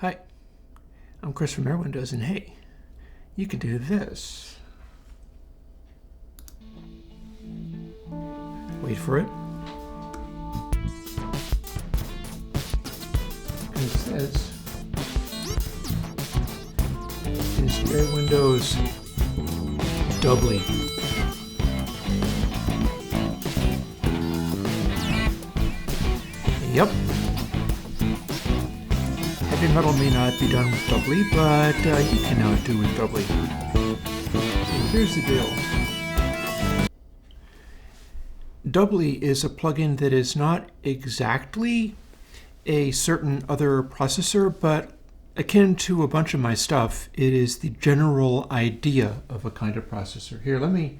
Hi, I'm Chris from Airwindows, and hey, you can do this. Wait for it. Because this is Airwindows Doubly. Yep. Heavy metal may not be done with Doubly, but you can now do with Doubly. So here's the deal. Doubly is a plugin that is not exactly a certain other processor, but akin to a bunch of my stuff, it is the general idea of a kind of processor. Here, let me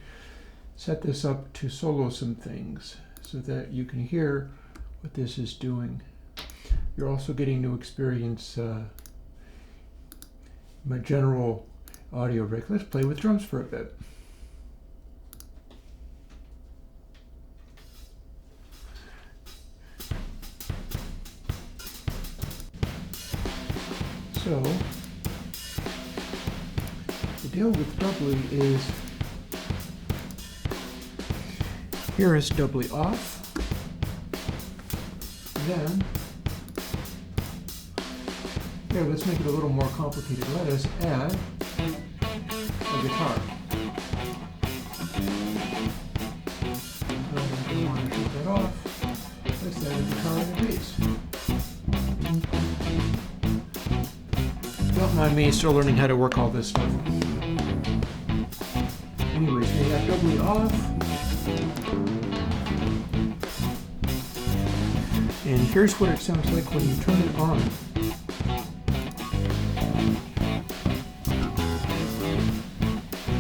set this up to solo some things so that you can hear what this is doing. You're also getting to experience my general audio rig. Let's play with drums for a bit. So, the deal with Doubly is, here is Doubly off, then, here, let's make it a little more complicated. Let us add a guitar. I want to take that off. Let's add a guitar and a bass. Don't mind me, still learning how to work all this stuff. Anyways, we have Doubly off. And here's what it sounds like when you turn it on.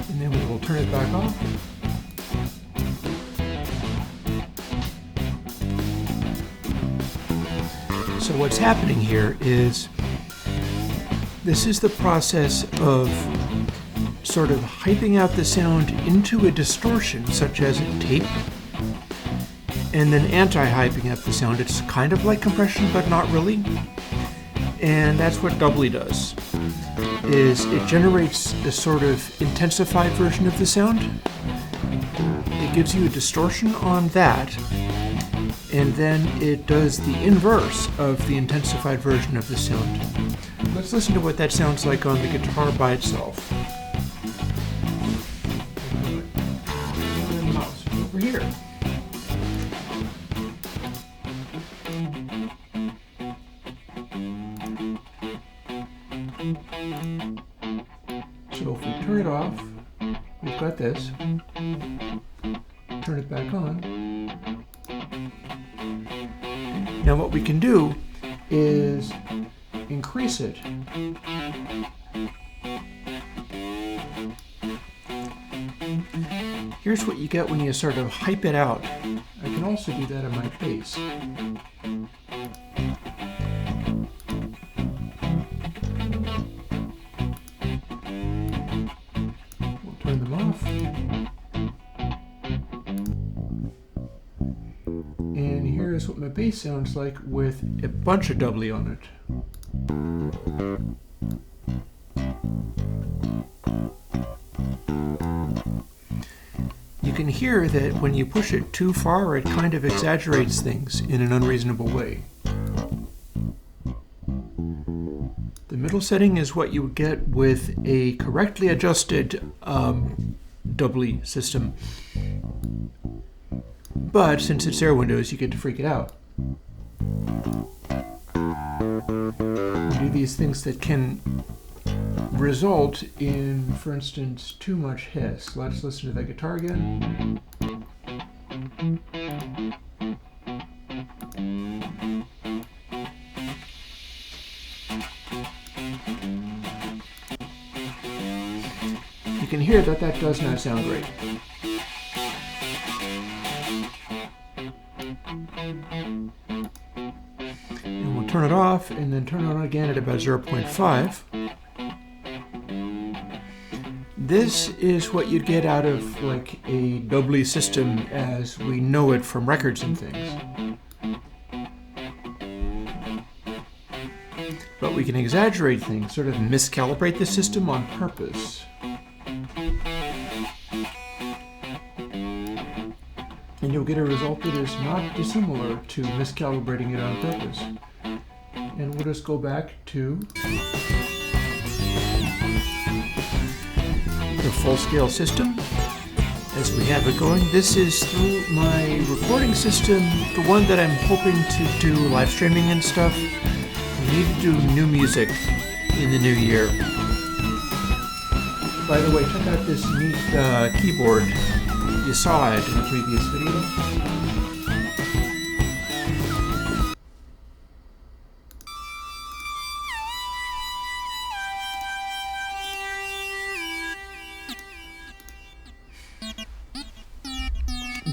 And then we will turn it back off. So what's happening here is, this is the process of sort of hyping out the sound into a distortion, such as a tape, and then anti-hyping up the sound. It's kind of like compression, but not really. And that's what Doubly does, is it generates a sort of intensified version of the sound. It gives you a distortion on that, and then it does the inverse of the intensified version of the sound. Let's listen to what that sounds like on the guitar by itself. And mouse over here. So if we turn it off, we've got this. Turn it back on. Now what we can do is increase it. Here's what you get when you sort of hype it out. I can also do that on my bass. We'll turn them off. And here's what my bass sounds like with a bunch of Doubly on it. You can hear that when you push it too far, it kind of exaggerates things in an unreasonable way. The middle setting is what you would get with a correctly adjusted Doubly system. But since it's Airwindows, you get to freak it out. Do these things that can result in, for instance, too much hiss. Let's listen to that guitar again. You can hear that that does not sound great. And we'll turn it off and then turn it on again at about 0.5. This is what you'd get out of like a Doubly system as we know it from records and things. But we can exaggerate things, sort of miscalibrate the system on purpose. And you'll get a result that is not dissimilar to miscalibrating it on purpose. And we'll just go back to the full-scale system as we have it going. This is through my recording system, the one that I'm hoping to do live streaming and stuff. We need to do new music in the new year. By the way, check out this neat keyboard. You saw it in the previous video.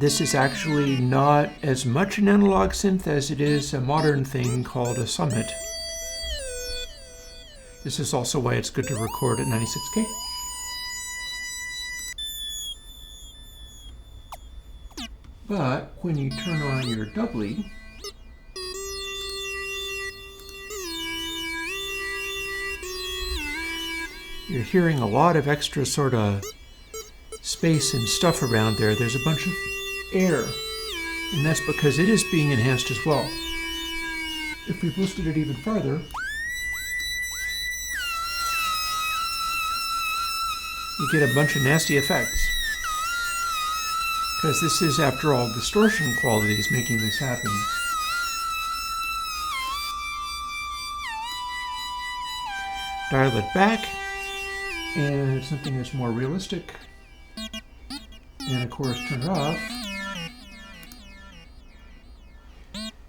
This is actually not as much an analog synth as it is a modern thing called a Summit. This is also why it's good to record at 96K. But when you turn on your Doubly, you're hearing a lot of extra sort of space and stuff around there. There's a bunch of air, and that's because it is being enhanced as well. If we boosted it even farther, you get a bunch of nasty effects. Because this is, after all, distortion qualities making this happen. Dial it back, and something that's more realistic. And of course, turn it off.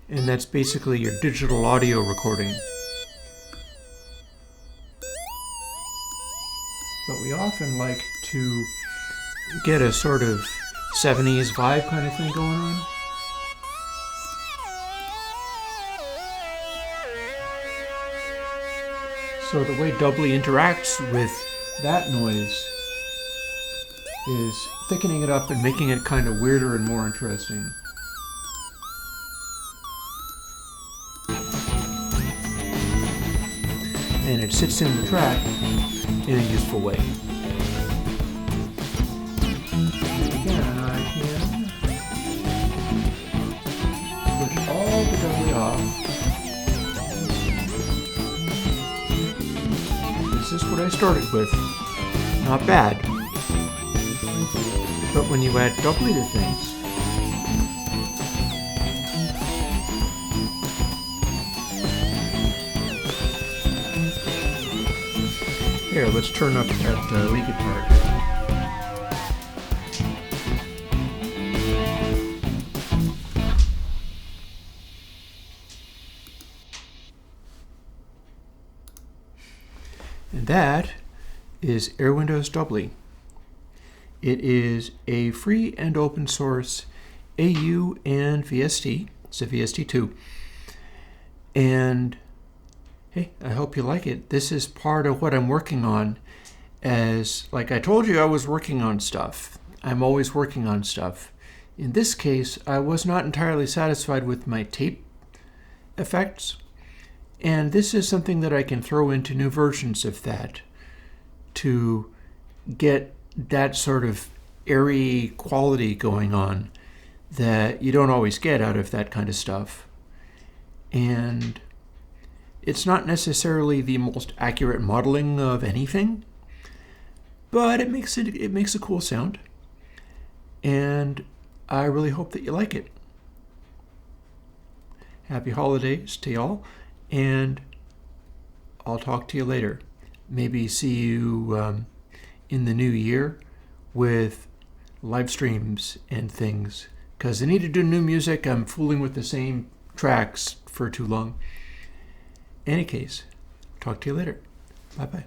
And that's basically your digital audio recording. But we often like to get a sort of 70s vibe kind of thing going on. So the way Doubly interacts with that noise is thickening it up and making it kind of weirder and more interesting. And it sits in the track in a useful way. And again, I can switch all the Doubly off. This is what I started with. Not bad. But when you add Doubly to things, here, let's turn up that leaky part. And that is Airwindows Doubly. It is a free and open source AU and VST. It's a VST2. And hey, I hope you like it. This is part of what I'm working on. As, like I told you, I was working on stuff. I'm always working on stuff. In this case, I was not entirely satisfied with my tape effects. And this is something that I can throw into new versions of that to get that sort of airy quality going on that you don't always get out of that kind of stuff. And it's not necessarily the most accurate modeling of anything, but it makes a cool sound. And I really hope that you like it. Happy holidays to y'all, and I'll talk to you later. Maybe see you in the new year with live streams and things, because I need to do new music. I'm fooling with the same tracks for too long. Any case, talk to you later. Bye-bye.